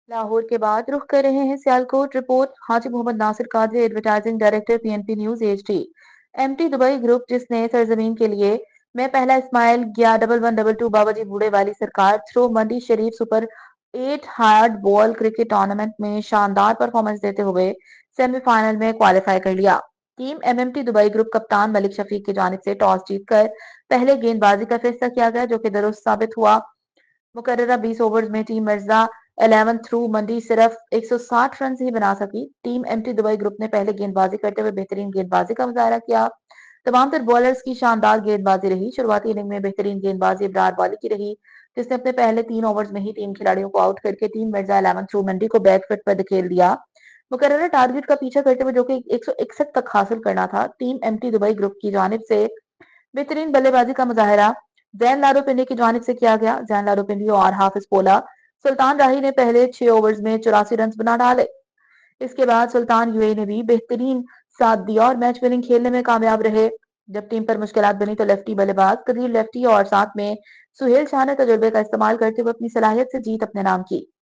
لاہور کے بعد رخ کر رہے ہیں Sialkot report. Haji Muhammad Nasir Qadri, advertising director P N P news H D M T Dubai group, جس نے سرزمین کے لیے میں پہلا اسماعیل گیا 1112 بابا جی بوڑھے والی سرکار through Mandi Sharif super 8 hard ball cricket tournament میں شاندار پرفارمنس دیتے ہوئے سیمی فائنل میں کوالیفائی کر لیا۔ Team M M T Dubai group کپتان ملک شفیق کی جانب سے ٹاس جیت کر پہلے گیند بازی کا فیصلہ کیا گیا، جو کہ درست ثابت ہوا۔ مقررہ 20 اوورز میں ٹیم مرزا 11 تھرو منڈی صرف 160 رنز ہی بنا سکی۔ Team M T Dubai group نے پہلے گیند بازی کرتے ہوئے بہترین گیند بازی کا مظاہرہ کیا۔ تمام تر بالرز کی شاندار گیند بازی رہی۔ شروعاتی اننگ میں بہترین گیند بازی ابرار والی کی رہی، جس نے اپنے پہلے 3 اوورز میں ہی ٹیم کھلاڑیوں کو آؤٹ کر کے ٹیم مرزا 11 تھرو منڈی کو بیک فٹ پر دھکیل دیا۔ مقررہ ٹارگٹ کا پیچھا کرتے ہوئے، جو کہ 161 تک حاصل کرنا تھا، team M T Dubai group کی جانب سے بہترین بلے بازی کا مظاہرہ زین لارو پنڈی کی جانب سے کیا گیا۔ زین لارو پنڈی اور حافظ پولا سلطان راہی نے پہلے 6 اوورز میں 84 رنز بنا ڈالے۔ اس کے بعد سلطان یو اے نے بھی بہترین ساتھ دیا اور میچ وننگ کھیلنے میں کامیاب رہے۔ جب ٹیم پر مشکلات بنی تو لیفٹی بلے باز قدیر لیفٹی اور ساتھ میں سہیل شاہ نے تجربے کا استعمال کرتے ہوئے اپنی صلاحیت سے جیت اپنے نام کی۔